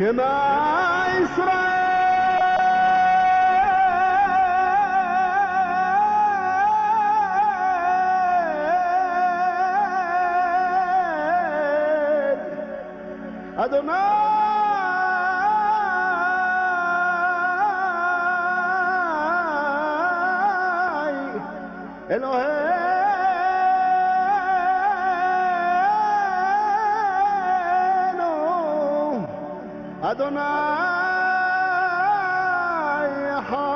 Shema Israel. Adonai Eloheinu Adonai Echad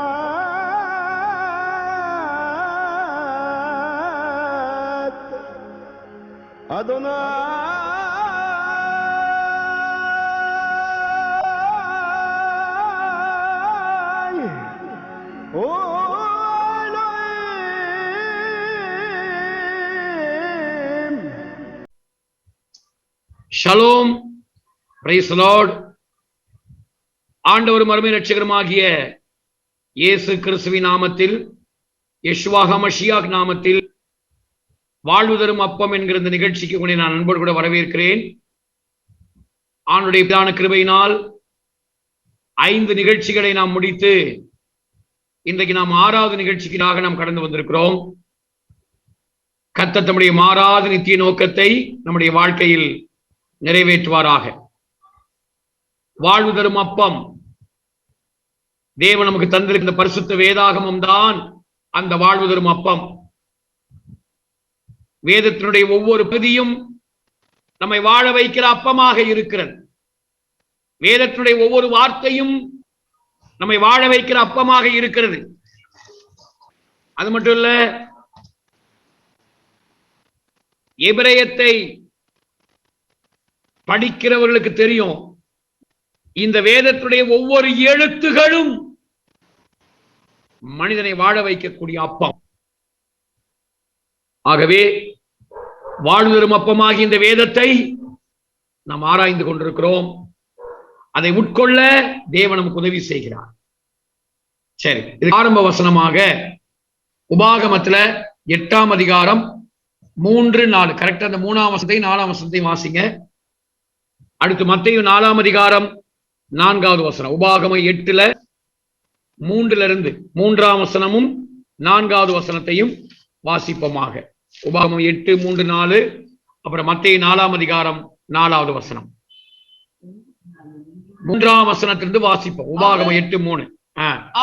Adonai shalom, praise the Lord. ஆண்டவரும் அருமை இரட்சகருமாகிய இயேசு கிறிஸ்துவின் நாமத்தில், யெஷுவா ஹமஷியாக் நாமத்தில் வாழ்வு தரும் அப்பம் என்கிற இந்த நிகழ்ச்சிக்கு உங்களை நான் அன்போடு கூட வரவேற்கிறேன். ஆண்டவருடைய பிதான கிருபையினால் 5 நிகழ்ச்சிகளை நாம் முடித்து இன்றைக்கு நாம் 6வது நிகழ்ச்சிக்காக நாம் கடந்து வந்திருக்கிறோம். கர்த்தர் தம்முடைய மாறாத நித்திய நோக்கத்தை நம்முடைய வாழ்க்கையில் நிறைவேற்றுவாராக. வாழ்வு தரும் அப்பம் தேவன் நமக்கு தந்திருக்கிற பரிசுத்த வேதாகமம் தான் அந்த வாழ்வு தரும் அப்பம். வேதத்தினுடைய ஒவ்வொரு பகுதியும் நம்மை வாழ வைக்கிற அப்பமாக இருக்கிறது. வேதத்தினுடைய ஒவ்வொரு வார்த்தையும் நம்மை வாழ வைக்கிற அப்பமாக இருக்கிறது. அது மட்டும் இல்ல, எபிரேயத்தை படிக்கிறவர்களுக்கு தெரியும், இந்த வேதத்துடைய ஒவ்வொரு எழுத்துகளும் மனிதனை வாழ வைக்கக்கூடிய அப்பம். ஆகவே வாழ்வு தரும் அப்பமாகி இந்த வேதத்தை நாம் ஆராய்ந்து கொண்டிருக்கிறோம். அதை உட்கொள்ள தேவன் நமக்கு உதவி செய்கிறார். சரி, இது ஆரம்ப வசனமாக உபாகமத்துல 8ஆம் அதிகாரம் 3-4, கரெக்டா அந்த 3ஆம் வசனத்தையும் 4ஆம் வசனத்தையும் வாசிங்க. அடுத்து மத்தேயு 4ஆம் அதிகாரம் 4வது வசனம். உபாகமம் 8ல 3லிருந்து 3ஆம் வசனமும் 4வது வசனத்தையும் வாசிப்போமாக. உபாகமம் 8, 3, 4, அப்புறம் மத்தேயு 4ஆம் அதிகாரம் 4வது வசனம். 3ஆம் வசனத்திலிருந்து வாசிப்போம். உபாகமம் 8, 3.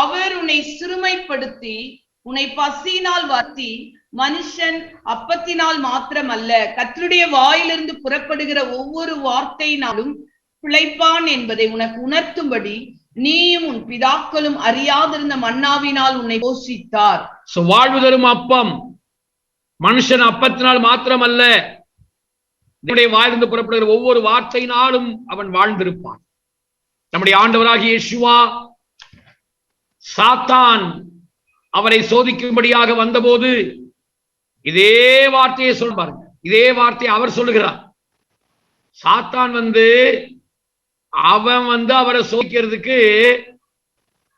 அவர் உன்னை சிறுமைப்படுத்தி உன்னை பசியினால் வார்த்தி, மனுஷன் அப்பத்தினால் மாத்திரமல்ல கர்த்தருடைய வாயிலிருந்து புறப்படுகிற ஒவ்வொரு வார்த்தையினாலும் பிழைப்பான் என்பதை உனக்கு உணர்த்தும்படி நீயும் உன் பிதாக்களும் அறியாதிருந்த மன்னாவினால் உன்னை போஷித்தார். வாழ்வு தரும் அப்பம் மனுஷன் அப்பத்தினால் மாத்திரமல்ல, வாயிலிருந்து புறப்படுகிற ஒவ்வொரு வார்த்தையினாலும் அவன் வாழ்ந்திருப்பான். நம்முடைய ஆண்டவராகிய யெஷுவா சாத்தான் அவரை சோதிக்கும்படியாக வந்தபோது இதே வார்த்தையை சொல்வாருங்க. இதே வார்த்தையை அவர் சொல்லுகிறார். சாத்தான் அவன் அவரை சோதிக்கிறதுக்கு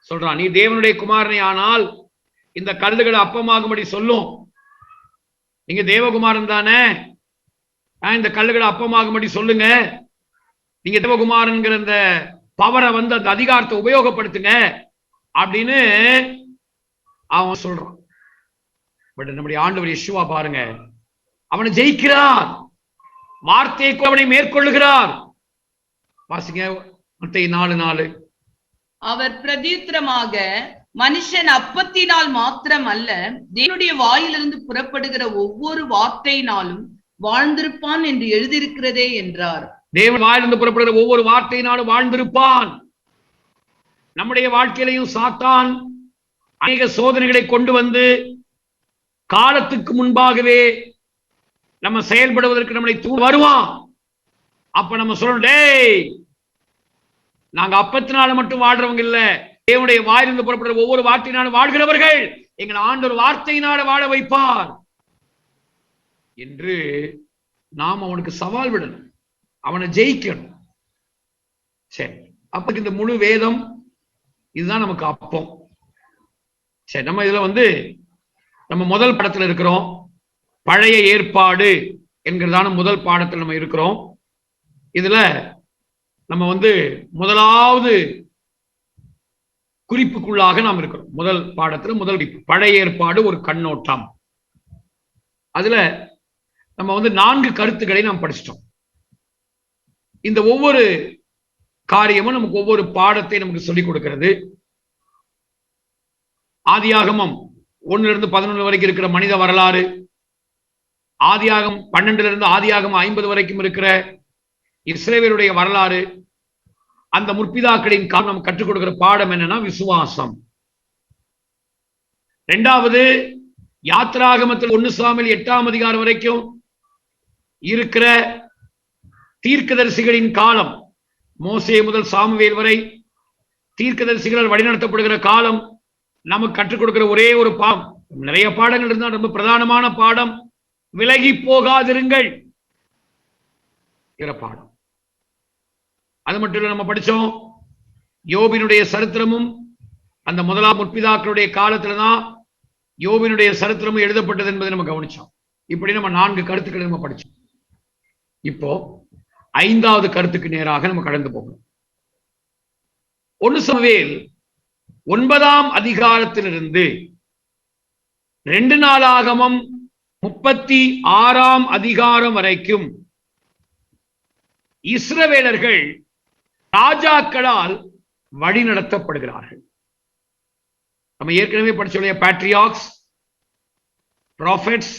சொல்றான், நீ தேவனுடைய குமாரனை ஆனால் இந்த கல்லுகளை அப்பமாகும்படி சொல்லும். நீங்க தேவகுமாரன் தானே, இந்த கல்லுகளை அப்பமாகும்படி சொல்லுங்க. நீங்க தேவகுமாரன்கிற அந்த பவரை அந்த அதிகாரத்தை உபயோகப்படுத்துங்க அப்படின்னு அவன் சொல்றான். பட் நம்முடைய ஆண்டவர் யெஷுவா பாருங்க, அவனை ஜெயிக்கிறார். வார்த்தையை அவனை மேற்கொள்ளுகிறார். வாசிங்க மத்தேயு 4:4. அவர் பிரதியுத்தரமாக, மனுஷன் அப்பத்தினால் மாத்திரம் அல்ல தேவனுடைய வாயிலிருந்து புறப்படுகிற ஒவ்வொரு வார்த்தையினாலும் வாழ்ந்திருப்பான் என்று எழுதியிருக்கிறதே என்றார். தேவன் வாயிலிருந்து புறப்படுகிற ஒவ்வொரு வார்த்தையினாலும் வாழ்ந்திருப்பான். நம்முடைய வாழ்க்கையிலையும் சாத்தான் அநேக சோதனைகளை கொண்டு காலத்துக்கு முன்பாகவே நம்ம செயல்படுவதற்கு நம்மளை வருவான். அப்ப நம்ம சொல்லணும், டேய், நாங்க அப்பத்தினால மட்டும் வாழ்றவங்க இல்ல, தேவனுடைய வாயிலிருந்து புறப்படுற ஒவ்வொரு வார்த்தையினாலும் வாழ்கிறவர்கள். எங்களை ஆண்டவர் வார்த்தையினால வாழ வைப்பார் என்று நாம் அவனுக்கு சவால் விடணும், அவனை ஜெயிக்கணும். சரி, அப்ப இந்த முழு வேதம் இதுதான் நமக்கு அப்பம். சரி, நம்ம இதுல நம்ம முதல் படத்துல இருக்கிறோம். பழைய ஏற்பாடு என்கிறதான முதல் பாடத்தில் நம்ம இருக்கிறோம். இதுல நம்ம முதலாவது குறிப்புக்குள்ளாக நாம் இருக்கிறோம். முதல் பாடத்துல முதல் பழைய ஏற்பாடு ஒரு கண்ணோட்டம். அதுல நம்ம 4 கருத்துக்களை நாம் படிச்சிட்டோம். இந்த ஒவ்வொரு காரியமும் நமக்கு ஒவ்வொரு பாடத்தை நமக்கு சொல்லிக் கொடுக்கிறது. ஆதியாகமம் 1-11 வரைக்கும் இருக்கிற மனித வரலாறு, ஆதியாகம் 12 ஆதியாகம் 50 வரைக்கும் இருக்கிற இஸ்ரவேலுடைய வரலாறு, அந்த முற்பிதாக்களின் காரணம் கற்றுக் கொடுக்கிற பாடம் என்னன்னா விசுவாசம். இரண்டாவது யாத்ராகமத்தில் 1 சாமுவேல் 8ஆம் அதிகாரம் வரைக்கும் இருக்கிற தீர்க்கதரிசிகளின் காலம், மோசே முதல் சாமுவேல் வரை தீர்க்கதரிசிகளால் வழிநடத்தப்படுகிற காலம் நமக்கு கற்றுக் கொடுக்கிற ஒரே ஒரு பாடம். நிறைய பாடங்கள் இருந்தால் ரொம்ப பிரதானமான பாடம் விலகி போகாதிருங்கள் பாடம். அது மட்டும் இல்ல, நம்ம படிச்சோம் யோபினுடைய சரித்திரமும் அந்த முதலாம் முற்பிதாக்களுடைய காலத்துலதான் யோபினுடைய சரித்திரமும் எழுதப்பட்டது என்பதை நம்ம கவனிச்சோம். இப்படி நம்ம 4 கருத்துக்களை நம்ம படிச்சோம். இப்போ 5வது கருத்துக்கு நேராக நம்ம கடந்து போகணும். 1 சாமுவேல் 9ஆம் அதிகாரத்திலிருந்து 2 நாளாகமம் 36ஆம் அதிகாரம் வரைக்கும் இஸ்ரவேலர்கள் ராஜாக்களால் வழிநடத்தப்படுகிறார்கள். நம்ம ஏற்கனவே படிச்சோம், பேட்ரியாக்ஸ், ப்ராஃபெட்ஸ்,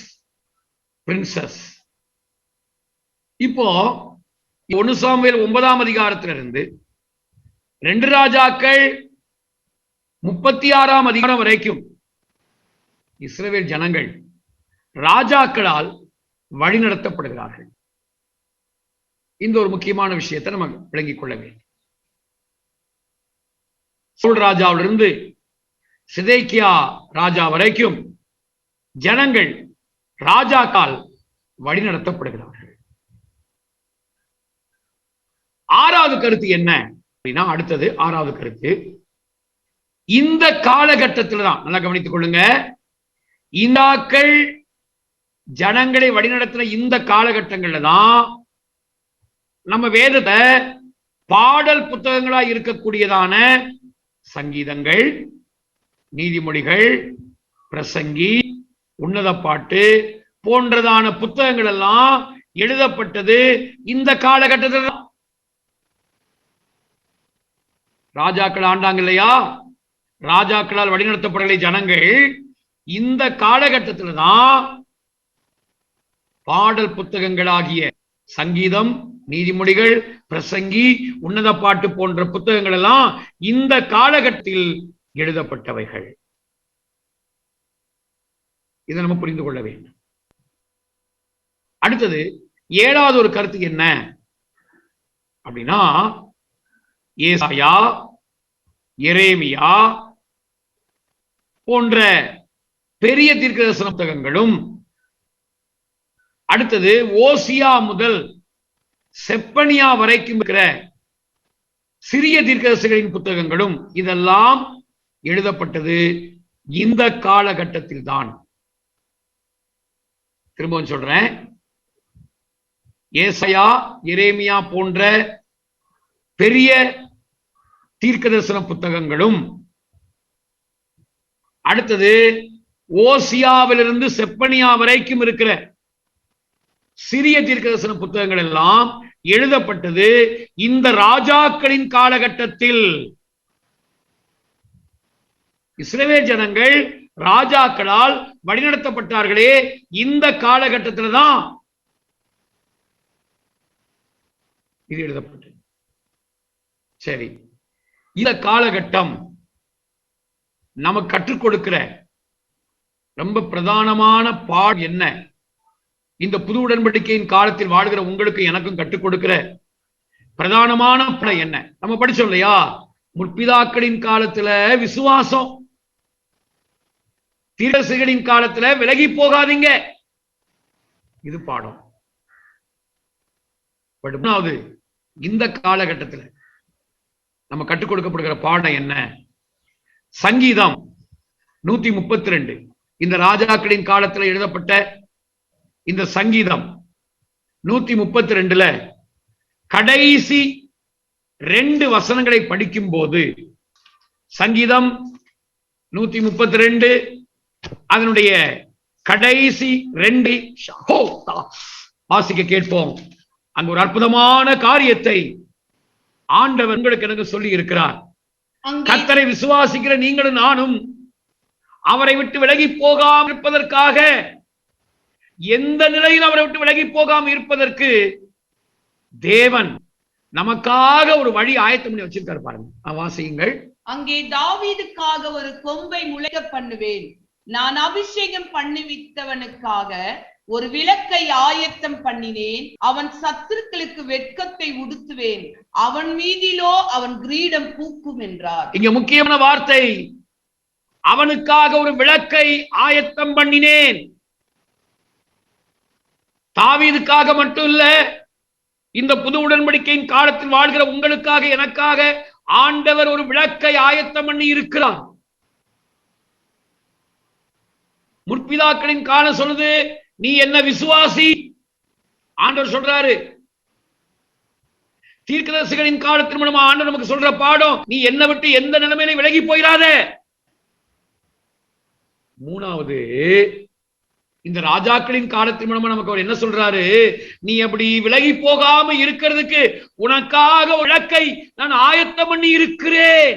பிரின்சஸ். இப்போ 1 சாமுவேல் 9ஆம் அதிகாரத்திலிருந்து 2 ராஜாக்கள் 36ஆம் அதிகாரம் வரைக்கும் இஸ்ரவேல் ஜனங்கள் ராஜாக்களால் வழிநடத்தப்படுகிறார்கள். இந்த ஒரு முக்கியமான விஷயத்தை நம்ம விளங்கிக் கொள்ள வேண்டும். சவுல் ராஜாவிலிருந்து சிதேக்கியா ராஜா வரைக்கும் ஜனங்கள் ராஜாக்கால் வழிநடத்தப்படுகிறார்கள். 6வது கருத்து என்ன அப்படின்னா, அடுத்தது 6வது கருத்து, இந்த காலகட்டத்தில் தான் நல்லா கவனித்துக் கொள்ளுங்க, இந்தாக்கள் ஜனங்களை வழிநடத்தின இந்த காலகட்டங்கள்ல தான் நம்ம வேதத்தை பாடல் புத்தகங்களா இருக்கக்கூடியதான சங்கீதங்கள், நீதிமொழிகள், பிரசங்கி, உன்னத பாட்டு போன்றதான புத்தகங்கள் எல்லாம் எழுதப்பட்டது இந்த காலகட்டத்தில். ராஜாக்கள் ஆண்டாங்க இல்லையா, ராஜாக்களால் வழிநடத்தப்படலை ஜனங்கள். இந்த காலகட்டத்தில் தான் பாடல் புத்தகங்களாகிய சங்கீதம், நீதிமொழிகள், பிரசங்கி, உன்னத பாட்டு போன்ற புத்தகங்கள் எல்லாம் இந்த காலகட்டத்தில் எழுதப்பட்டவைகள். இதை நம்ம புரிந்து கொள்ள வேண்டும். அடுத்தது 7வது ஒரு கருத்து என்ன அப்படின்னா, ஏசாயா, எரேமியா போன்ற பெரிய தீர்க்கதரிசன புத்தகங்களும், அடுத்தது ஓசியா முதல் செப்பனியா வரைக்கும் இருக்கிற சிறிய தீர்க்கதரிசிகளின் புத்தகங்களும் இதெல்லாம் எழுதப்பட்டது இந்த காலகட்டத்தில் தான். திரும்பவும் சொல்றேன், ஏசாயா, எரேமியா போன்ற பெரிய தீர்க்கதரிசன புத்தகங்களும், அடுத்தது ஓசியாவிலிருந்து செப்பனியா வரைக்கும் இருக்கிற சிறிய தீர்க்கதரிசன புத்தகங்கள் எல்லாம் எழுதப்பட்டது இந்த ராஜாக்களின் காலகட்டத்தில். இஸ்ரவேல் ஜனங்கள் ராஜாக்களால் வழிநடத்தப்பட்டார்களே இந்த காலகட்டத்தில் தான் இது எழுதப்பட்டது. சரி, இந்த காலகட்டம் நமக்கு கற்றுக் கொடுக்கிற ரொம்ப பிரதானமான பாடம் என்ன? இந்த புது உடன்படிக்கையின் காலத்தில் வாழ்கிற உங்களுக்கு எனக்கும் கற்றுக் கொடுக்கிற பிரதானமான பாடம் என்ன? நம்ம படிச்சோம் இல்லையா, முற்பிதாக்களின் காலத்துல விசுவாசம், தீர்க்கதரிசிகளின் காலத்துல விலகி போகாதீங்க, இது பாடம். இந்த காலகட்டத்தில் நம்ம கற்றுக் கொடுக்கப்படுகிற பாடம் என்ன? சங்கீதம் 132 இந்த ராஜாக்களின் காலத்தில் எழுதப்பட்ட இந்த சங்கீதம் 132 கடைசி 2 வசனங்களை படிக்கும் போது சங்கீதம் 132 அதனுடைய கடைசி 2 வாசிக்க கேட்போம். அங்கு ஒரு அற்புதமான காரியத்தை ஆண்டவர் உங்களுக்கு எனக்கு சொல்லி இருக்கிறார். கர்த்தரை விசுவாசிக்கிற நீங்களும் நானும் அவரை விட்டு விலகி போகாமல் இருப்பதற்காக, எந்த நிலையில் அவரை விட்டு விலகி போகாமல் இருப்பதற்கு தேவன் நமக்காக ஒரு வழி ஆயத்தம் பண்ணி வச்சிருக்காரு பாருங்க. வாசியுங்கள். அங்கே தாவீதுக்காக ஒரு கொம்பை முளைக்க பண்ணுவேன், நான் அபிஷேகம் பண்ணுவித்தவனுக்காக ஒரு விளக்கை ஆயத்தம் பண்ணினேன், அவன் சத்துருக்களுக்கு வெட்கத்தை உடுத்துவேன், அவன் மீதிலோ அவன் கிரீடம் பூக்கும் என்றார். இங்க முக்கியமான வார்த்தை, அவனுக்காக ஒரு விளக்கை ஆயத்தம் பண்ணினேன். தாவீதுக்காக மட்டும் இல்ல, இந்த புது உடன்படிக்கையின் காலத்தில் வாழ்கிற உங்களுக்காக எனக்காக ஆண்டவர் ஒரு விளக்கை ஆயத்தம் பண்ணி இருக்கிறார். முற்பிதாக்களின் காலம் சொல்லுது, நீ என்ன விசுவாசி. ஆண்டவர் சொல்றாரு. தீர்க்கதரிசிகளின் காலத்தின் மூலமா ஆண்டவர் நமக்கு சொல்ற பாடம், நீ என்ன விட்டு எந்த நிலைமையில விலகி போயிடாத. 3வது, இந்த ராஜாக்களின் காலத்தின் மூலமா நமக்கு அவர் என்ன சொல்றாரு, நீ அப்படி விலகி போகாம இருக்கிறதுக்கு உனக்காக விளக்கை நான் ஆயத்தம் பண்ணி இருக்கிறேன்.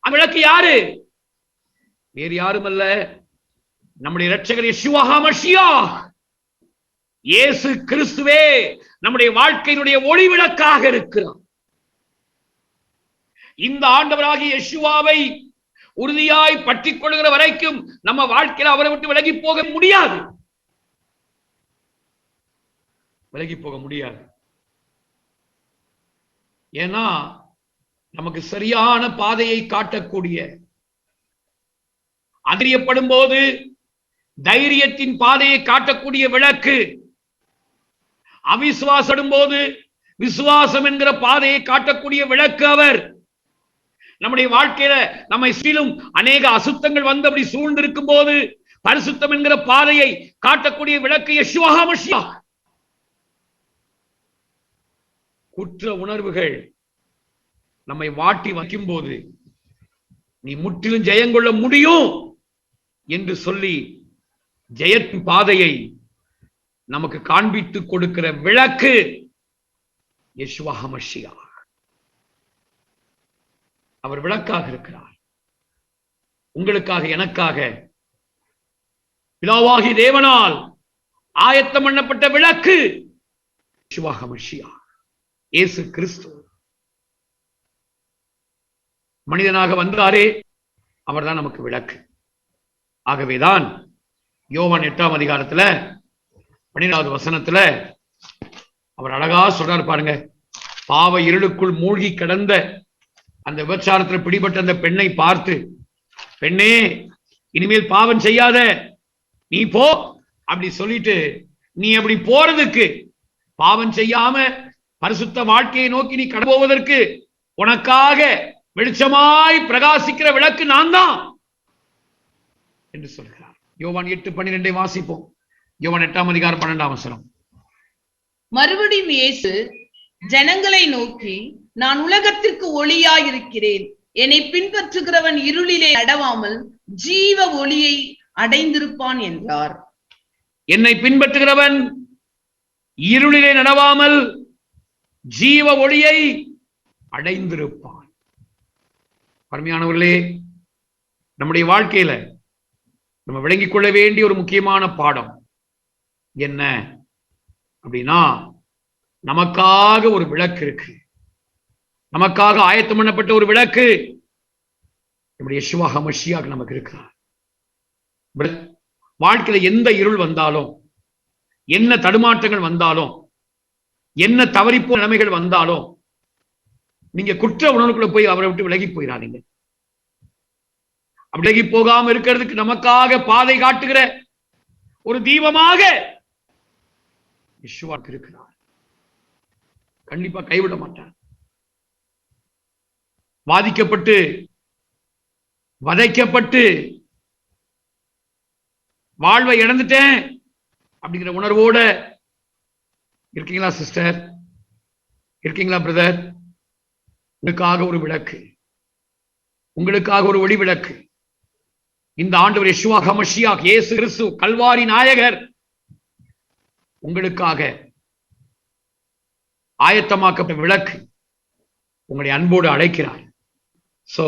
விளக்கு யாரு? வேறு யாரும் அல்ல, நம்முடைய இரட்சகர் யெஷுவா மஷியாஹ், இயேசு கிறிஸ்துவே நம்முடைய வாழ்க்கையினுடைய ஒளி விளக்காக இருக்கிறார். இந்த ஆண்டவராகிய யெஷுவாவை உறுதியாய் பற்றிக் கொள்கிற வரைக்கும் நம்ம வாழ்க்கையில அவரை விட்டு விலகி போக முடியாது. விலகி போக முடியாது. ஏன்னா நமக்கு சரியான பாதையை காட்டக்கூடிய, அதிரியப்படும் போது தைரியத்தின் பாதையை காட்டக்கூடிய விளக்கு, அவிசுவாசப்படும் போது விசுவாசம் என்கிற பாதையை காட்டக்கூடிய விளக்கு அவர். நம்முடைய வாழ்க்கையில நம்மை சுற்றிலும் அநேக அசுத்தங்கள் வந்து அப்படி சூழ்ந்திருக்கும் போது பரிசுத்தம் என்கிற பாதையை காட்டக்கூடிய விளக்கு யெஷுவா மஷியாஹ். குற்ற உணர்வுகள் நம்மை வாட்டி வைக்கும் போது நீ முற்றிலும் ஜெயங்கொள்ள முடியும் என்று சொல்லி ஜெயத்தின் பாதையை நமக்கு காண்பித்து கொடுக்கிற விளக்கு யெஷுவா மஷியாஹ். அவர் விளக்காக இருக்கிறார். உங்களுக்காக எனக்காக பிதாவாகிய தேவனால் ஆயத்தம் பண்ணப்பட்ட விளக்கு யெஷுவா மஷியாஹ், இயேசு கிறிஸ்து. மனிதனாக வந்தாரே, அவர்தான் நமக்கு விளக்கு. ஆகவேதான் யோவான் 8ஆம் அதிகாரத்துல 12வது வசனத்துல அவர் அழகா சொல்றாரு பாருங்க. பாவ இருளுக்குள் மூழ்கி கிடந்த அந்த விபச்சாரத்தில் பிடிபட்ட அந்த பெண்ணை பார்த்து, பெண்ணே இனிமேல் பாவம் செய்யாத, நீ போ அப்படி சொல்லிட்டு, நீ அப்படி போறதுக்கு, பாவம் செய்யாம பரிசுத்த வாழ்க்கையை நோக்கி நீ கடந்து போவதற்கு உனக்காக வெளிச்சமாய் பிரகாசிக்கிற விளக்கு நான் தான் என்று சொல்கிறார். யோவான் 8:12 வாசிப்போம். யோவான் 8ஆம் அதிகாரம் 12ஆம் வசனம். மறுபடியும் இயேசு ஜனங்களை நோக்கி, நான் உலகத்திற்கு ஒளியாயிருக்கிறேன், என்னை பின்பற்றுகிறவன் இருளிலே நடவாமல் ஜீவ ஒளியை அடைந்திருப்பான் என்றார். என்னை பின்பற்றுகிறவன் இருளிலே நடவாமல் ஜீவ ஒளியை அடைந்திருப்பான். அருமையானவர்களே, நம்முடைய வாழ்க்கையில நம்ம விளங்கிக் கொள்ள வேண்டிய ஒரு முக்கியமான பாடம் என்ன அப்படின்னா, நமக்காக ஒரு விளக்கு இருக்கு. நமக்காக ஆயத்தம் பண்ணப்பட்ட ஒரு விளக்கு நம்முடைய யெஷுவா மஷியாஹ் நமக்கு இருக்கிறார். வாழ்க்கையில எந்த இருள் வந்தாலும், என்ன தடுமாற்றங்கள் வந்தாலும், என்ன தவறிப்போ நிலைமைகள் வந்தாலும், நீங்க குற்ற உணர்வுக்குள்ள போய் அவரை விட்டு விலகி போயிடாதீங்க. விலகி போகாம இருக்கிறதுக்கு நமக்காக பாதை காட்டுகிற ஒரு தீபமாக யெஷுவா இருக்கிறார். கண்டிப்பா கைவிட மாட்டார். வாதிக்கப்பட்டு வதைக்கப்பட்டு வாழ்வை இழந்துட்டேன் அப்படிங்கிற உணர்வோட இருக்கீங்களா சிஸ்டர்? இருக்கீங்களா பிரதர்? உங்களுக்காக ஒரு விளக்கு, உங்களுக்காக ஒரு ஒளி விளக்கு. இந்த ஆண்டவர் யெஷுவா ஹமஷியாக் இயேசு கிறிஸ்து கல்வாரி நாயகர் உங்களுக்காக ஆயத்தமாக்கப்பட்ட விளக்கு உங்களை அன்போடு அழைக்கிறார். சோ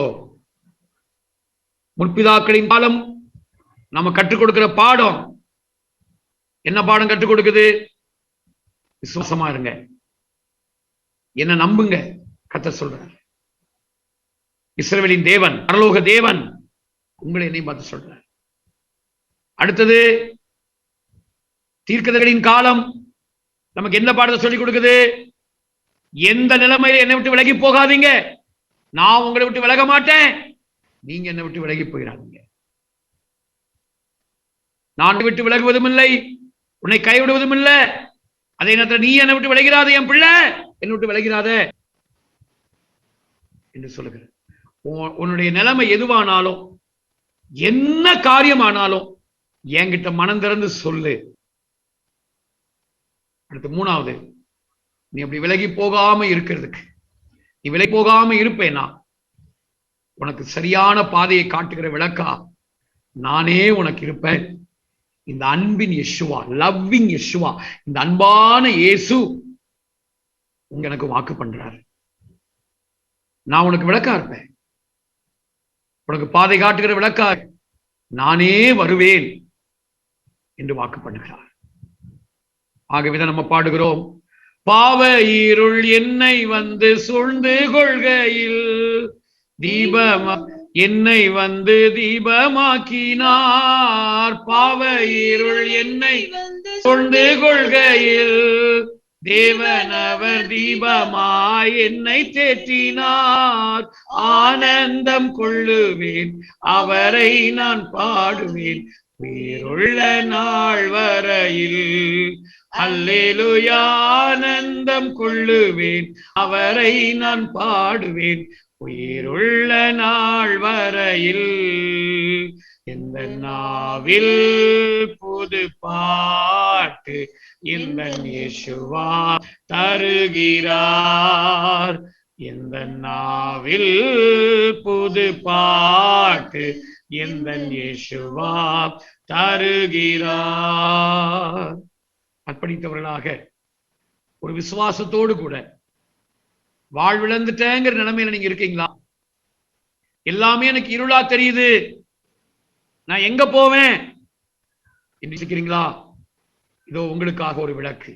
முற்பிதாக்களின் காலம் நம்ம கற்றுக் கொடுக்கிற பாடம் என்ன பாடம் கற்றுக் கொடுக்குது? விசுவாசமா இருங்க, என்ன நம்புங்க. கர்த்தர் சொல்றார், இஸ்ரவேலின் தேவன், பரலோக தேவன் உங்களை என்னை பார்த்து சொல்றார். அடுத்தது தீர்க்கதரிசிகளின் காலம் நமக்கு என்ன பாடத்தை சொல்லிக் கொடுக்குது? எந்த நிலைமையில என்னை விட்டு விலகி போகாதீங்க, நான் உங்களை விட்டு விலக மாட்டேன், நீங்க என்னை விட்டு விலகி போயிடாதீங்க. நான் விட்டு விலகுவதும் இல்லை, உன்னை கைவிடுவதும் இல்லை. அதே நேரத்தில் நீ என்னை விட்டு விலகிறாத என் பிள்ளை, என்னை விட்டு விலகிறாத என்று சொல்லுகிற. உன்னுடைய நிலைமை எதுவானாலும், என்ன காரியமானாலும் என்கிட்ட மனம் திறந்து சொல்லு. அடுத்து மூணாவது, நீ அப்படி விலகி போகாம இருக்கிறதுக்கு, நீ விலகி போகாம இருப்பேனா உனக்கு சரியான பாதையை காட்டுகிற விளக்கா நானே உனக்கு இருப்பேன். இந்த அன்பின் யெஷுவா, லவ்விங் யெஷுவா, இந்த அன்பான இயேசு எனக்கு வாக்கு பண்றாரு. நான் உனக்கு விளக்கா இருப்பேன், உனக்கு பாதை காட்டுகிற விளக்கா நானே வருவேன் என்று வாக்கு பண்ணுகிறார். ஆகவேதான் நம்ம பாடுகிறோம், பாவ இருள் என்னை வந்து சூழ்ந்து கொள்கையில் தீபமா என்னை வந்து தீபமாக்கினார். பாவ இருள் என்னை சூழ்ந்து கொள்கையில் தேவனவர் தீபமாய் என்னை தேற்றினார். ஆனந்தம் கொள்ளுவேன், அவரை நான் பாடுவேன் உயிருள்ள நாள் வரையில். அல்லேலூயா, ஆனந்தம் கொள்ளுவேன், அவரை நான் பாடுவேன் உயிருள்ள நாள் வரையில். இந்த நாவில் புது பாட்டு இந்த யேசுவா தருகிறார். இந்த நாவில் புது பாட்டு இந்த யேசுவா தருகிறார். அர்ப்பணித்தவர்களாக ஒரு விசுவாசத்தோடு கூட வாழ்விழந்துட்டேங்கிற நிலைமையில நீங்க இருக்கீங்களா? எல்லாமே எனக்கு இருளா தெரியுது, நான் எங்க போவேன் இருக்கிறீங்களா? இதோ உங்களுக்காக ஒரு விளக்கு.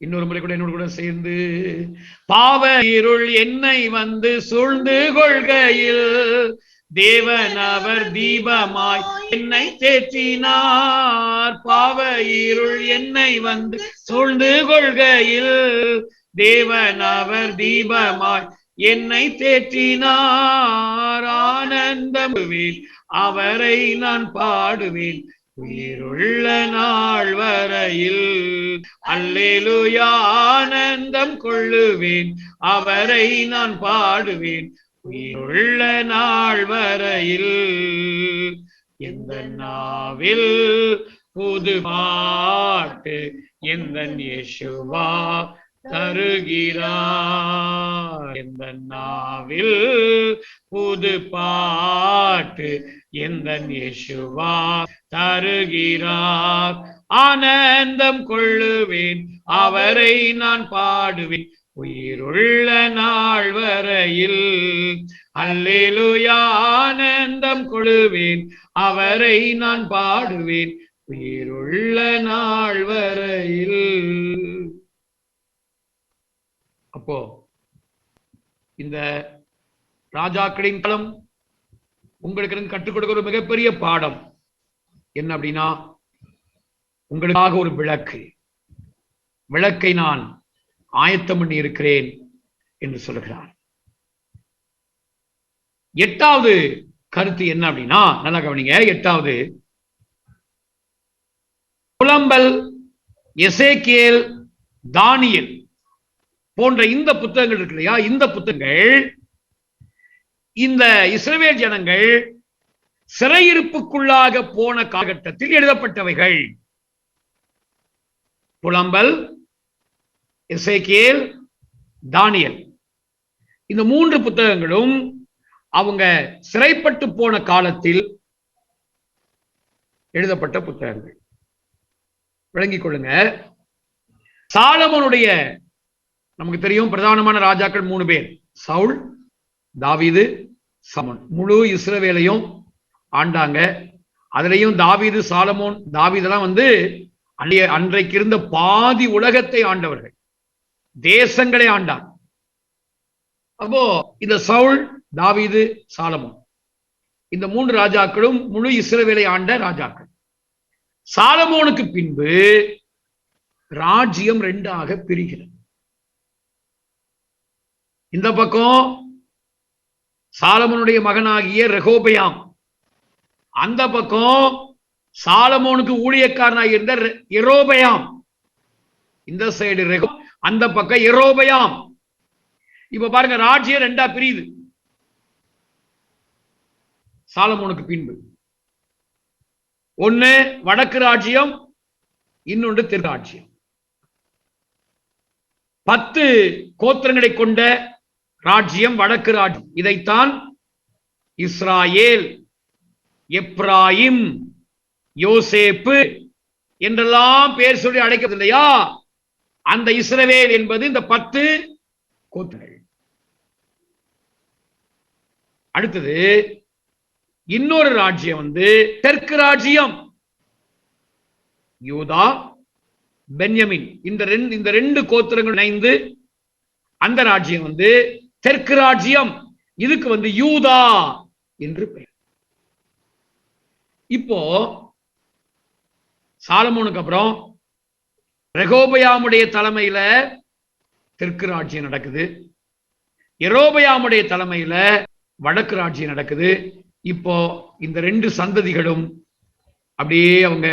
இன்னொரு முறை கூட என்னோட கூட சேர்ந்து, பாவ இருள் என்னை வந்து சூழ்ந்து கொள்கையில் தேவன் அவர் தீபமாய் என்னை தேற்றினார். பாவ இருள் என்னை வந்து சூழ்ந்து கொள்கையில் தேவன் அவர் தீபமாய் என்னை தேற்றினார். ஆனந்தம் அவரை நான் பாடுவேன் உயிருள்ள நாள் வரையில். அல்லேலூயா, ஆனந்தம் கொள்ளுவேன், அவரை நான் பாடுவேன் உயிருள்ள நாள் வரையில். எந்த நாவில் புது பாட்டு எந்த யேசுவா தருகிறார். எந்த நாவில் புது பாட்டு எந்த யேசுவா தருகிறார். ஆனந்தம் கொள்ளுவேன், அவரை நான் பாடுவேன் உயிருள்ள நாள் வரையில். அல்லேலூயா, ஆனந்தம் கொள்ளுவேன், அவரை நான் பாடுவேன் உயிருள்ள நாள் வரையில். அப்போ இந்த ராஜாக்களின் காலம் உங்களுக்கு கற்றுக் கொடுக்கிற ஒரு மிகப்பெரிய பாடம் என்ன அப்படின்னா, உங்களுக்காக ஒரு விளக்கு, விளக்கை நான் ஆயத்தம் பண்ணி இருக்கிறேன் என்று சொல்லுகிறார். எட்டாவது கருத்து என்ன அப்படின்னா, நல்லா கவனிங்க. எட்டாவது, புலம்பல், எசேக்கியேல், தானியேல் போன்ற இந்த புத்தகங்கள் இருக்கு இல்லையா, இந்த புத்தகங்கள் இந்த இஸ்ரவேல் ஜனங்கள் சிறையிருப்புக்குள்ளாக போன காலகட்டத்தில் எழுதப்பட்டவைகள். புலம்பல், எசேக்கியேல், தானியேல். இந்த 3 புத்தகங்களும் அவங்க சிறைப்பட்டு போன காலத்தில் எழுதப்பட்ட புத்தகங்கள். விளங்கிக் கொள்ளுங்க. சாலமோனுடைய, நமக்கு தெரியும் பிரதானமான ராஜாக்கள் 3 பேர், சவுல், தாவீது, சமன். முழு இஸ்ரவேலையும் ஆண்டாங்க. அதுலயும் தாவீது, சாலமோன், தாவீதெல்லாம் அன்றைக்கு இருந்த பாதி உலகத்தை ஆண்டவர்கள், தேசங்களை ஆண்டார். அப்போ இந்த சவுல், தாவீது, சாலமோன், இந்த 3 ராஜாக்களும் முழு இஸ்ரவேலை ஆண்ட ராஜாக்கள். சாலமோனுக்கு பின்பு ராஜ்யம் 2ஆக பிரிகிறது. இந்த பக்கம் சாலமோனுடைய மகனாகிய ரெகோபெயாம், அந்த பக்கம் சாலமோனுக்கு ஊழியக்காரனாக இருந்த யெரொபெயாம். இந்த சைடு ரெகோ, அந்த பக்கம் யெரொபெயாம். இப்ப பாருங்க, ராஜ்யம் 2ஆ பிரியுது சாலமோனுக்கு பின்பு. ஒன்னு வடக்கு ராஜ்யம், இன்னொன்று தெற்கு ராஜ்யம். 10 கோத்திரங்களை கொண்ட ராஜ்யம் வடக்கு ராஜ்யம். இதைத்தான் இஸ்ராயேல், எப்ராயிம், யோசேப்பு என்றெல்லாம் பேர் சொல்லி அழைக்கிறது இல்லையா? அந்த இஸ்ரவேல் என்பது இந்த 10 கோத்திரங்கள். அடுத்தது இன்னொரு ராஜ்யம் தெற்கு ராஜ்யம், யூதா, பென்யமின். இந்த 2 கோத்திரங்கள் இணைந்து அந்த ராஜ்யம் தெற்கு ராஜ்யம். இதுக்கு யூதா என்று பெயர். இப்போ சாலமோனுக்கு அப்புறம் ரெகோபெயாமுடைய தலைமையில தெற்கு ராஜ்யம் நடக்குது, யெரொபெயாமுடைய தலைமையில வடக்கு ராஜ்யம் நடக்குது. இப்போ இந்த 2 சந்ததிகளும் அப்படியே அவங்க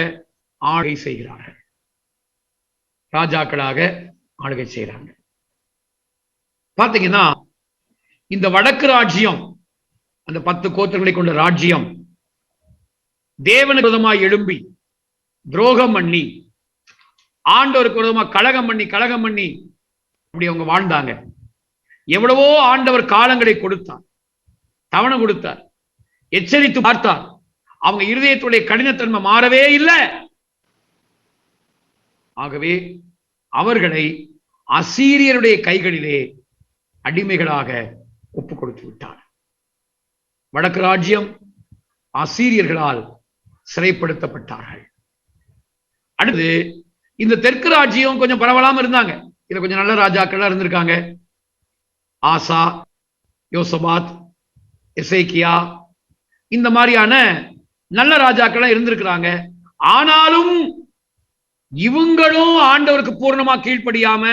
ஆளுகை செய்கிறார்கள், ராஜாக்களாக ஆளுகை செய்கிறாங்க. பாத்தீங்கன்னா இந்த வடக்கு ராஜ்யம், அந்த 10 கோத்திரங்களை கொண்ட ராஜ்யம் தேவனுக்கு விரோதமாய் எழும்பி துரோகம் பண்ணி, ஆண்டவருக்கு விரோதமா கலகம் பண்ணி அப்படி அவங்க வாழ்ந்தாங்க. எவ்வளவோ ஆண்டவர் காலங்களை கொடுத்தார், தவணை கொடுத்தார், எச்சரித்து பார்த்தார். அவங்க இருதயத்துடைய கடினத்தன்மை மாறவே இல்லை. ஆகவே அவர்களை அசீரியருடைய கைகளிலே அடிமைகளாக ஒப்புக் கொடுத்து விட்டார். வடக்கு ராஜ்யம் அசீரியர்களால் சிறைப்படுத்தப்பட்டார்கள். அடுத்து இந்த தெற்கு ராஜ்யம் கொஞ்சம் பரவலாம இருந்தாங்க. இதுல கொஞ்சம் நல்ல ராஜாக்கள் இருந்திருக்காங்க. ஆசா, யோசபாத், எசேக்கியா, இந்த மாதிரியான நல்ல ராஜாக்கள் இருந்திருக்கிறாங்க. ஆனாலும் இவங்களும் ஆண்டவருக்கு பூர்ணமா கீழ்ப்படியாம,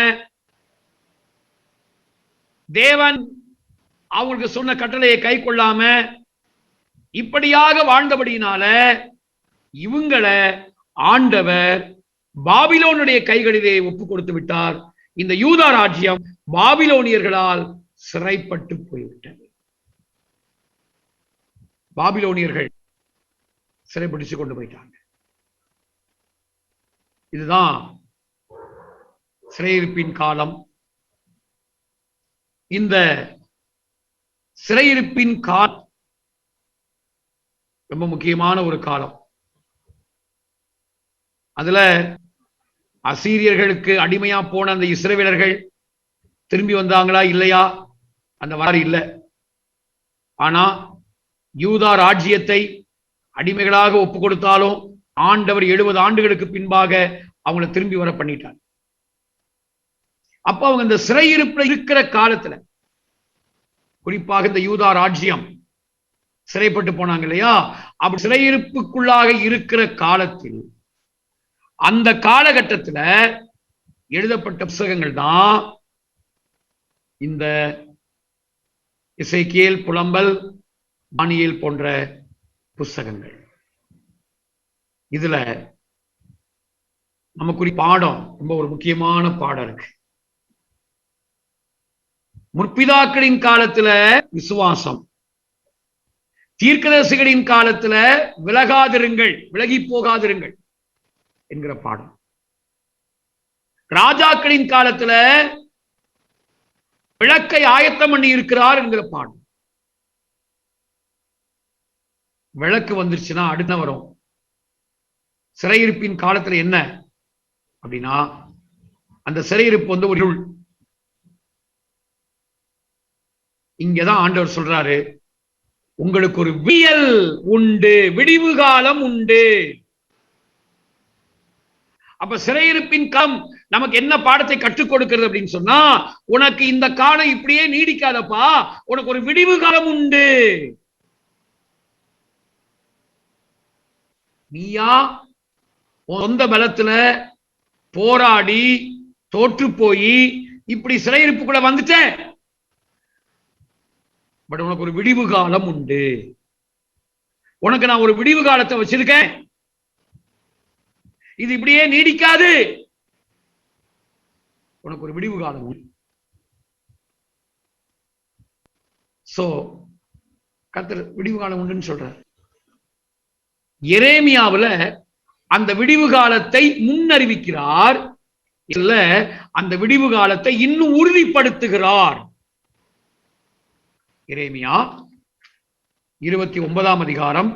தேவன் அவங்களுக்கு சொன்ன கட்டளையை கை கொள்ளாம இப்படியாக வாழ்ந்தபடியினால இவங்களை ஆண்டவர் பாபிலோனுடைய கைகளிலே ஒப்பு கொடுத்து விட்டார். இந்த யூதா ராஜ்யம் பாபிலோனியர்களால் சிறைப்பட்டு போய்விட்டது. பாபிலோனியர்கள் சிறைப்பிடிச்சு கொண்டு போயிட்டாங்க. இதுதான் சிறையிருப்பின் காலம். இந்த சிறையிருப்பின் காலம் ரொம்ப முக்கியமான ஒரு காலம். அதுல அசீரியர்களுக்கு அடிமையா போன அந்த இஸ்ரவேலர்கள் திரும்பி வந்தாங்களா இல்லையா? அந்த வரலாறு இல்லை. ஆனா யூதா ராஜ்யத்தை அடிமைகளாக ஒப்பு கொடுத்தாலும் ஆண்டவர் 70 ஆண்டுகளுக்கு பின்பாக அவங்களை திரும்பி வர பண்ணிட்டார். அப்ப அவங்க இந்த சிறையிருப்புல இருக்கிற காலத்துல, குறிப்பாக இந்த யூதா ராஜ்யம் சிறைப்பட்டு போனாங்க இல்லையா? அப்படி சிறையிருப்புக்குள்ளாக இருக்கிற காலத்தில், அந்த காலகட்டத்துல எழுதப்பட்ட புத்தகங்கள் தான் இந்த எசேக்கியேல், புலம்பல், தானியேல் போன்ற புஸ்தகங்கள். இதுல நமக்குரிய பாடம், ரொம்ப ஒரு முக்கியமான பாடம் இருக்கு. முற்பிதாக்களின் காலத்துல விசுவாசம், தீர்க்கதரிசிகளின் காலத்துல விலகாதிருங்கள், விலகி போகாதிருங்கள் என்கிற பாடம். ராஜாக்களின் காலத்துல விளக்கை ஆயத்தம் பண்ணி இருக்கிறார் என்கிற பாடம். விளக்கு வந்துருச்சுன்னா அடுத்த வரும். சிறையிருப்பின் காலத்துல என்ன அப்படின்னா, அந்த சிறையிருப்பு ஒரு இருள். இங்கதான் ஆண்டவர் சொல்றாரு, உங்களுக்கு ஒரு வியல் உண்டு, விடிவு காலம் உண்டு. அப்ப சிறையிருப்பின் காலம் நமக்கு என்ன பாடத்தை கற்றுக் கொடுக்கிறது அப்படின்னு சொன்னா, உனக்கு இந்த காலம் இப்படியே நீடிக்காதப்பா, உனக்கு ஒரு விடிவு காலம் உண்டு. நீயா சொந்த பலத்துல போராடி தோற்று போய் இப்படி சிறையிருப்புக்குள்ள வந்துட்ட, பட் உனக்கு ஒரு விடிவு காலம் உண்டு. உனக்கு நான் ஒரு விடிவு காலத்தை வச்சிருக்கேன். இது இப்படியே நீடிக்காது. உனக்கு ஒரு விடிவு காலம் உண்டு. சோ கர்த்தர் விடிவு காலம் உண்டுன்னு சொல்றார். எரேமியாவுல அந்த விடிவு காலத்தை முன்னறிவிக்கிறார், இல்ல அந்த விடிவு காலத்தை இன்னும் உறுதிப்படுத்துகிறார். எரேமியா 29ஆம் அதிகாரம்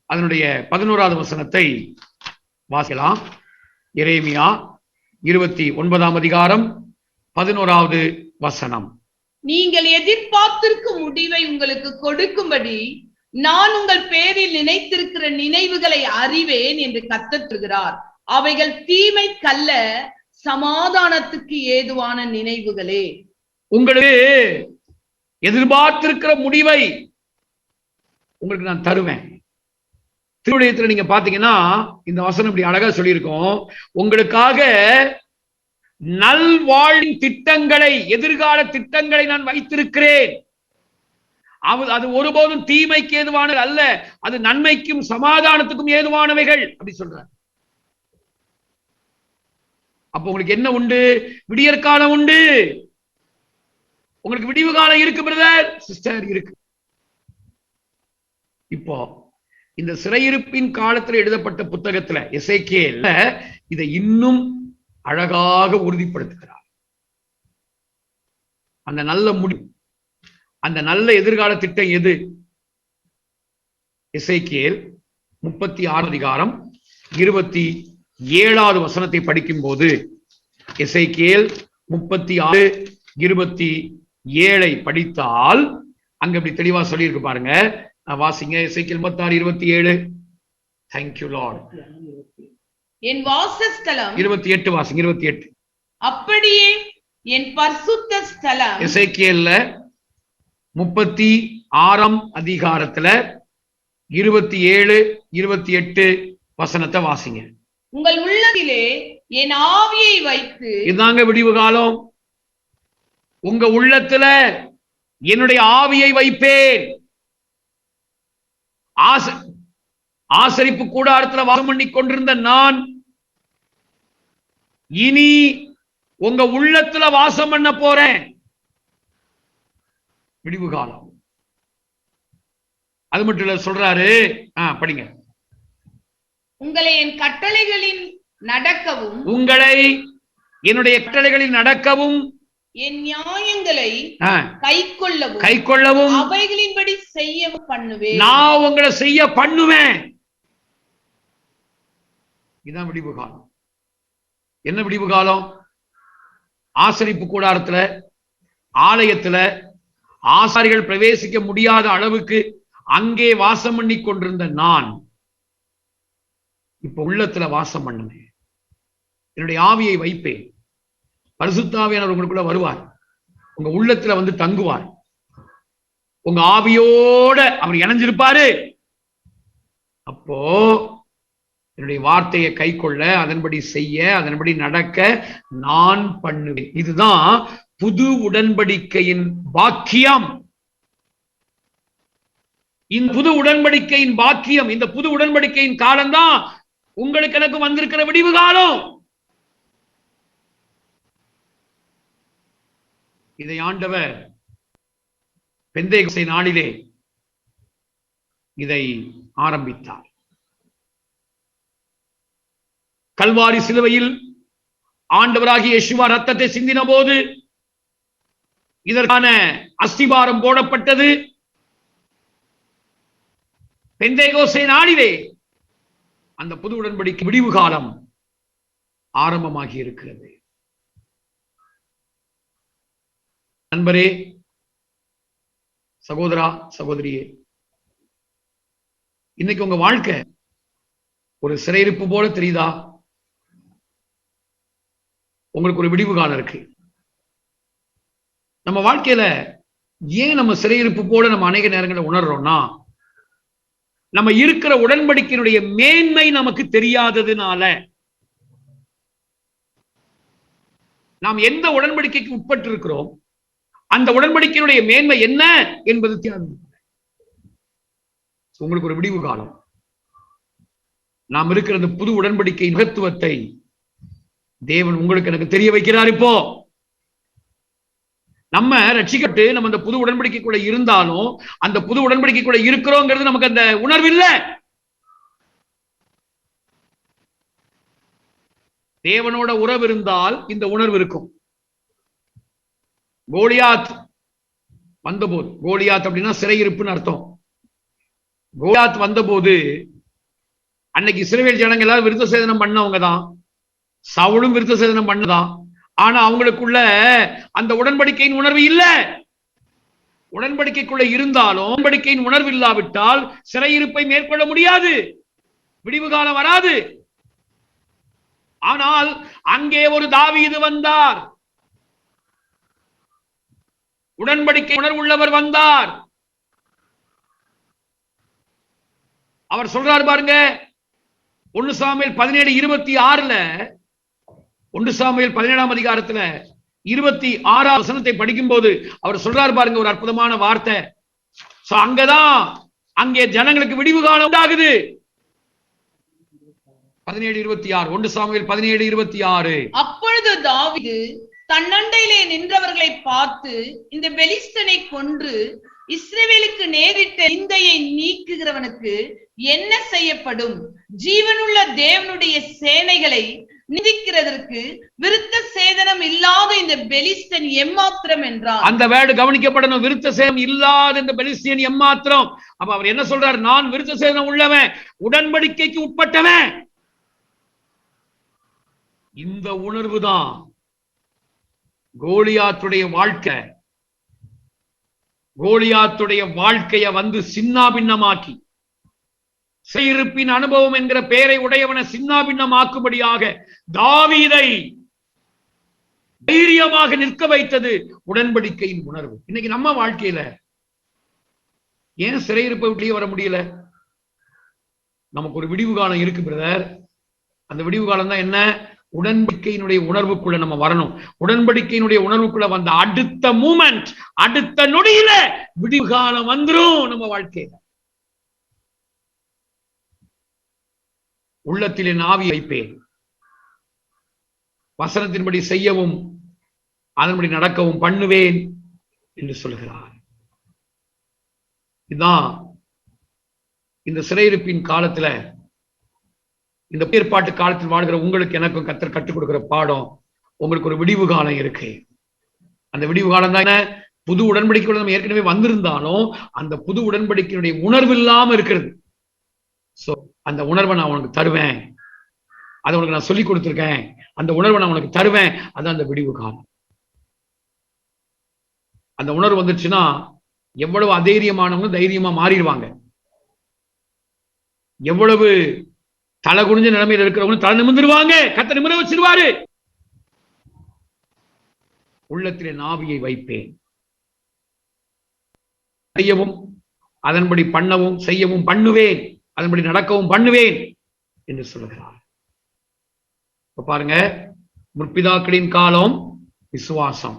அதனுடைய 11வது வசனத்தை வாசிக்கலாம். எரேமியா 29ஆம் அதிகாரம் 11வது வசனம். நீங்கள் எதிர்பார்த்திருக்கும் முடிவை உங்களுக்கு கொடுக்கும்படி நான் உங்கள் பேரில் நினைத்திருக்கிற நினைவுகளை அறிவேன் என்று கர்த்தர். அவைகள் தீமைக்கல்ல, சமாதானத்துக்கு ஏதுவான நினைவுகளே. உங்களுக்கு எதிர்பார்த்திருக்கிற முடிவை உங்களுக்கு நான் தருவேன். திருவிடயத்தில் நீங்க பாத்தீங்கன்னா இந்த வசனம் இப்படி அழகா சொல்லியிருக்கோம், உங்களுக்காக நல்வாழ்வின் திட்டங்களை, எதிர்கால திட்டங்களை நான் வைத்திருக்கிறேன். அது ஒருபோதும் தீமைக்கு ஏதுவானது அல்ல, அது நன்மைக்கும் சமாதானத்துக்கும் ஏதுவானவைகள் அப்படி சொல்ற. அப்ப உங்களுக்கு என்ன உண்டு? விடியற்காலம் உண்டு. உங்களுக்கு விடிவு காலம் இருக்கு பிரதர், சிஸ்டர் இருக்கு. இப்போ இந்த சிறையிருப்பின் காலத்தில் எழுதப்பட்ட புத்தகத்துல எசேக்கியேல் இதை இன்னும் அழகாக உறுதிப்படுத்துகிறார். அந்த நல்ல முடிவு, அந்த நல்ல எதிர்கால திட்டம் எது? எசேக்கியேல் 36 அதிகாரம் 27வது வசனத்தை படிக்கும் போது, எசேக்கியேல் 36:27 படித்தால் அங்க இப்படி தெளிவா சொல்லியிருக்கு பாருங்க. வாசிங்க எசேக்கியேல் 36:27. Thank you Lord. என் வாசஸ்தலம் 28 வாசிங்க. 28. அப்படியே என் பரிசுத்த ஸ்தலம். எசேக்கியேல்ல 36ஆம் அதிகாரத்துல 27, 28 வசனத்தை வாசிங்க. உங்கள் உள்ளத்திலே என் ஆவியை வைத்து. இதாங்க விடிவு காலம். உங்க உள்ளத்துல என்னுடைய ஆவியை வைப்பேன். ஆசரிப்பு கூடாரத்துல வாசம் பண்ணி கொண்டிருந்த நான் இனி உங்க உள்ளத்துல வாசம் பண்ண போறேன். விடிவு காலம். அது மட்டும் இல்ல சொல்றாரு, படிங்க. உங்களை என் கட்டளைகளில் நடக்கவும், உங்களை என்னுடைய கட்டளைகளில் நடக்கவும், என் நியாயங்களை கைக்கொள்ளவும் அவைகளின்படி செய்ய பண்ணுவேன். நான் உங்களை செய்ய பண்ணுவேன். இதான் விடிவு காலம். என்ன விடிவு காலம்? ஆசரிப்பு கூடாரத்துல, ஆலயத்துல ஆசாரிகள் பிரவேசிக்க முடியாத அளவுக்கு அங்கே வாசம் பண்ணி கொண்டிருந்த நான் இப்ப உள்ளத்துல வாசம் பண்ணுவேன். என்னுடைய ஆவியை வைப்பேன். பரிசுத்த ஆவியானவர் உங்களுக்குள்ள வருவார், உங்க உள்ளத்துல வந்து தங்குவார். உங்க ஆவியோட அவர் இணைஞ்சிருப்பாரு. அப்போ என்னுடைய வார்த்தையை கை கொள்ள, அதன்படி செய்ய, அதன்படி நடக்க நான் பண்ணுவேன். இதுதான் புது உடன்படிக்கையின் பாக்கியம். இந்த புது உடன்படிக்கையின் பாக்கியம், இந்த புது உடன்படிக்கையின் காலம்தான் உங்களுக்கு எனக்கு வந்திருக்கிற விடிவு காலம். இதை ஆண்டவர் பெந்தேகோஸ்தே நாளிலே இதை ஆரம்பித்தார். கல்வாரி சிலுவையில் ஆண்டவராகிய இயேசுவா ரத்தத்தை சிந்தின போது இதற்கான அஸ்திபாரம் போடப்பட்டது. பெந்தேகோஸ்தே நாளிலே அந்த புது உடன்படிக்கை விடிவு காலம் ஆரம்பமாகி இருக்கிறது. நண்பரே, சகோதரா, சகோதரியே, இன்னைக்கு உங்க வாழ்க்கை ஒரு சிறையிருப்பு போல தெரியுதா? உங்களுக்கு ஒரு விடிவு காலம் இருக்கு. நம்ம வாழ்க்கையில ஏன் நம்ம சிறையிருப்பு போல நம்ம அநேக நேரங்களில் உணர்றோம்னா, நம்ம இருக்கிற உடன்படிக்கையினுடைய மேன்மை நமக்கு தெரியாததுனால. நாம் எந்த உடன்படிக்கைக்கு உட்பட்டு இருக்கிறோம், அந்த உடன்படிக்கையினுடைய மேன்மை என்ன என்பது உங்களுக்கு ஒரு விடிவு காலம். நாம் இருக்கிற அந்த புது உடன்படிக்கை மகத்துவத்தை தேவன் உங்களுக்கு எனக்கு தெரிய வைக்கிறார். இப்போ நம்ம ரட்சிக்கப்பட்டு நம்ம அந்த புது உடன்படிக்கைக்குள்ள இருந்தாலும் அந்த புது உடன்படிக்கைக்குள்ள இருக்கிறோங்கிறது நமக்கு அந்த உணர்வு இல்லை. தேவனோட உறவு இருந்தால் இந்த உணர்வு இருக்கும். கோலியாத் வந்தபோது, கோலியாத் அப்படின்னா சிறையிருப்புன்னு அர்த்தம். கோலியாத் வந்தபோது அன்னைக்கு இஸ்ரவேல் ஜனங்கள் எல்லாரும் விருத்த சேதனம் பண்ணவங்க தான், சவுலும் விருத்த சேதனம் பண்ணதான். ஆனா அவங்களுக்குள்ள அந்த உடன்படிக்கையின் உணர்வு இல்லை. உடன்படிக்கைக்குள்ள இருந்தாலும் உடன்படிக்கையின் உணர்வு இல்லாவிட்டால் சிறையிருப்பை மேற்கொள்ள முடியாது, விடிவு காலம் வராது. ஆனால் அங்கே ஒரு தாவீது வந்தார், உடன்படிக்கை உணர்வுள்ளவர் வந்தார். அவர் சொல்றார் பாருங்க, 1 சாமுவேல் 17:26 1 சாமுவேல் 17ஆம் அதிகாரத்துல 26ஆம் வசனத்தை படிக்கும் போது அவர் சொல்றார் பாருங்க, ஒரு அற்புதமான வார்த்தை. அங்கதான் அங்கே ஜனங்களுக்கு விடிவு காலம் உண்டாகுது. 17:26 1 சாமுவேல் 17:26. அப்பொழுது தாவீது தன்னண்டையிலே நின்றவர்களை பார்த்து, இந்த பெலிஸ்தனை கொன்று இஸ்ரவேலுக்கு நேரிட்ட நிந்தையை நீக்குகிறவனுக்கு என்ன செய்யப்படும்? ஜீவனுள்ள தேவனுடைய சேனைகளை நிந்திக்கிறதற்கு விருத்த சேதனம் இல்லாத இந்த பெலிஸ்தன் எம்மாத்திரம் என்றார். அந்த வேர்டு கவனிக்கப்படணும். விருத்த சேதனம் இல்லாத இந்த பெலிஸ்தியன் எம்மாத்திரம். அப்ப அவர் என்ன சொல்றார்? நான் விருத்த சேதனம் உள்ளவன், உடன்படிக்கைக்கு உட்பட்டவன். இந்த உணர்வு தான் கோலியாத்துடைய வாழ்க்கை. கோலியாத்துடைய வாழ்க்கைய வந்து சின்னாபின்னமாக்கி, சிறையிருப்பின் அனுபவம் என்கிற பெயரை உடையவனை சின்னாபின்னமாக்கும்படியாக தாவீதை தைரியமாக நிற்க வைத்தது உடன்படிக்கையின் உணர்வு. இன்னைக்கு நம்ம வாழ்க்கையில ஏன் சிறையிருப்பை விட்டு வர முடியல? நமக்கு ஒரு விடிவு காலம் இருக்கு பிரதர். அந்த விடிவு காலம் தான் என்ன? உடன்படிக்கையினுடைய உணர்வுக்குள்ள நம்ம வரணும். உடன்படிக்கையினுடைய உணர்வுக்குள்ள வந்த அடுத்த மூமெண்ட், அடுத்த நொடியில விடிவு காலம் வந்துரும் நம்ம வாழ்க்கையில. உள்ளத்திலே ஆவி வைப்பேன், வசனத்தின்படி செய்யவும் அதன்படி நடக்கவும் பண்ணுவேன் என்று சொல்கிறார். இதுதான் இந்த சிறையிருப்பின் காலத்துல, இந்த ஏற்பாட்டு காலத்தில் வாழ்கிற உங்களுக்கு எனக்கும் கர்த்தர் கற்றுக் கொடுக்கிற பாடம். உங்களுக்கு ஒரு விடிவு காலம் இருக்கு. அந்த விடிவு காலம் தான் என்ன? புது உடன்படிக்கையோட நம்ம ஏற்கனவே வந்திருந்தாலும் அந்த புது உடன்படிக்கையுடைய உணர்வு இல்லாம இருக்கிறது. சோ அந்த உணர்வை நான் உனக்கு தருவேன், அதை உனக்கு நான் சொல்லி கொடுத்திருக்கேன், அந்த உணர்வை நான் உனக்கு தருவேன். அதான் அந்த விடிவு காலம். அந்த உணர்வு வந்துச்சுன்னா எவ்வளவு அதைரியமானவங்க தைரியமா மாறிடுவாங்க. எவ்வளவு தலை குனிஞ்ச நிலைமையில் இருக்கிறவங்க தலை நிமிர்ந்துருவாங்க. கர்த்தர் நிமிர வச்சிருவாரு. உள்ளத்திலே ஆவியை வைப்பேன், செய்யவும் அதன்படி பண்ணவும் செய்யவும் பண்ணுவேன், அதன்படி நடக்கவும் பண்ணுவேன் என்று சொல்லுகிறார். இப்ப பாருங்க, முற்பிதாக்களின் காலம் விசுவாசம்,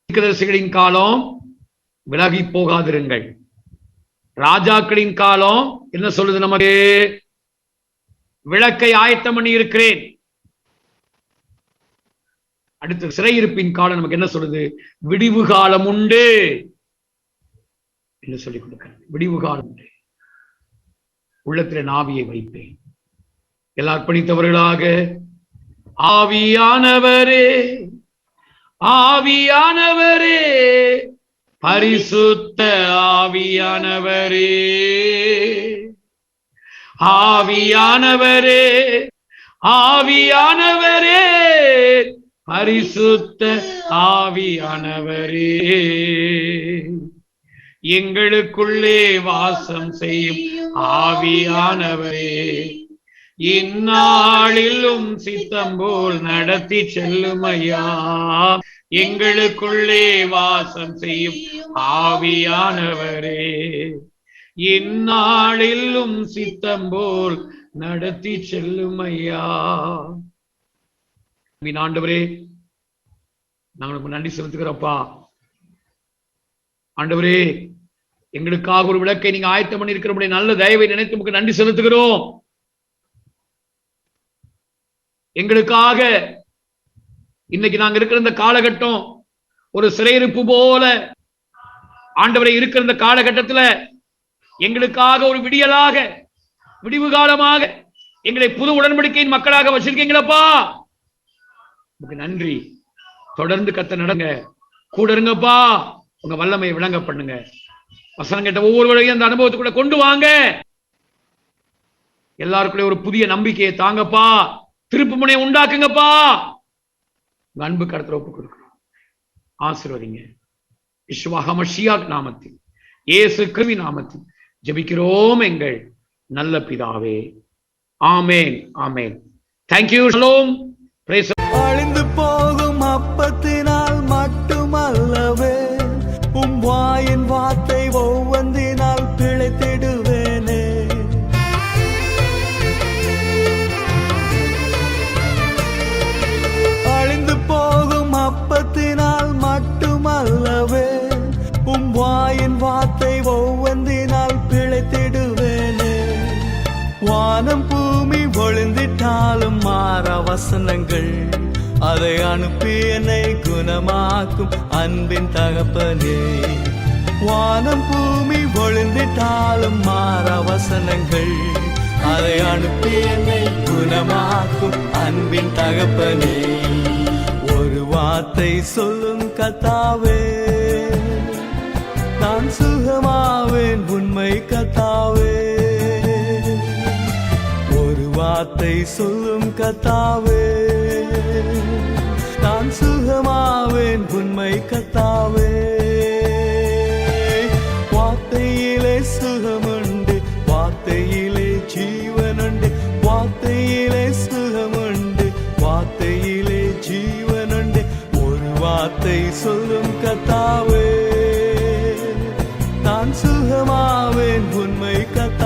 தீர்க்கதரிசிகளின் காலம் விலகி போகாதிருங்கள், ராஜாக்களின் காலம் என்ன சொல்லுது நமக்கு? விளக்கை ஆயத்தம் பண்ணி இருக்கிறேன். அடுத்து சிறையிருப்பின் காலம் நமக்கு என்ன சொல்லுது? விடிவு காலம் உண்டு என்று சொல்லிக் கொடுக்கிறேன். விடிவு காலம் உண்டு. உள்ளத்திலே ஆவியை வைப்பேன். எல்லா அர்ப்பணித்தவர்களாக ஆவியானவரே, ஆவியானவரே, பரிசுத்த ஆவியானவரே, ஆவியானவரே, ஆவியானவரே, பரிசுத்த ஆவியானவரே, எங்களுக்குள்ளே வாசம் செய்யும் ஆவியானவரே, இந்நாளிலும் சித்தம் போல் நடத்தி செல்லுமையா. எங்களுக்குள்ளே வாசம் செய்யும் ஆவியானவரே, இந்நாளிலும் சித்தம் போல் நடத்தி செல்லுமையா. ஆண்டவரே, நாங்களுக்கு நன்றி செலுத்துகிறோம்ப்பா. ஆண்டவரே, எங்களுக்காக ஒரு விளக்கை நீங்க ஆயத்தம் பண்ணி இருக்கிற நல்ல தயவை நினைத்து உங்களுக்கு நன்றி செலுத்துகிறோம். எங்களுக்காக இன்னைக்கு நாங்க இருக்கிற இந்த காலகட்டம் ஒரு சிறையிருப்பு போல ஆண்டவரை இருக்கிற இந்த காலகட்டத்துல எங்களுக்காக ஒரு விடியலாக, விடிவு காலமாக எங்களை புது உடன்படிக்கையின் மக்களாக வச்சிருக்கீங்களப்பா. உங்களுக்கு நன்றி. தொடர்ந்து கத்த நடங்க, கூட இருங்கப்பா. உங்க வல்லமையை விளங்க பண்ணுங்க. வசனம் கேட்ட ஒவ்வொருவரையும் அந்த அனுபவத்துக்குள்ள கொண்டு வாங்க. எல்லாருக்குள்ளே ஒரு புதிய நம்பிக்கையை தாங்கப்பா. திருப்பு முனையை உண்டாக்குங்கப்பா. அன்பு கடத்துல ஒப்பு கொடுக்கிறோம். ஆசீர்வதிங்க. யெகோவா ஹமஷியாக் நாமத்தில், இயேசு கிறிஸ்துவின் நாமத்தில் ஜெபிக்கிறோம் எங்கள் நல்ல பிதாவே. ஆமென், ஆமென். Thank you. Shalom. Praise. அழிந்து போகும் அப்பத்தினால் மட்டுமல்லவே, உம் வாயின் வார்த்தை ஒவ்வொன்றினால் பிழைத்திடுவேனே. அழிந்து போகும் அப்பத்தினால் மட்டுமல்லவே, உம் வாயின் வார்த்தை ஒவ்வொன்றினால் பிழைத்திடுவேனே. வானம் பூமி ஒளிந்திட்டாலும் மாற வசனங்கள் அதை அனுப்பி என்னை குணமாக்கும் அன்பின் தகப்பனே. வானம் பூமி ஒளிந்திட்டாலும் மாற வசனங்கள் அதை அனுப்பி என்னை குணமாக்கும் அன்பின் தகப்பனே. ஒரு வார்த்தை சொல்லும் கர்த்தாவே, நான் சுகமாவேன் உண்மை கர்த்தாவே. ஒரு வார்த்தை சொல்லும் கர்த்தாவே, நான் சுகமாவேன் உண்மை கர்த்தாவே. வார்த்தையிலே சுகமுண்டு, வார்த்தையிலே ஜீவனுண்டு. வார்த்தையிலே சுகமுண்டு, வார்த்தையிலே ஜீவனுண்டு. ஒரு வார்த்தை சொல்லும் கர்த்தாவே, நான் சுகமாவேன் உண்மை கர்த்தாவே.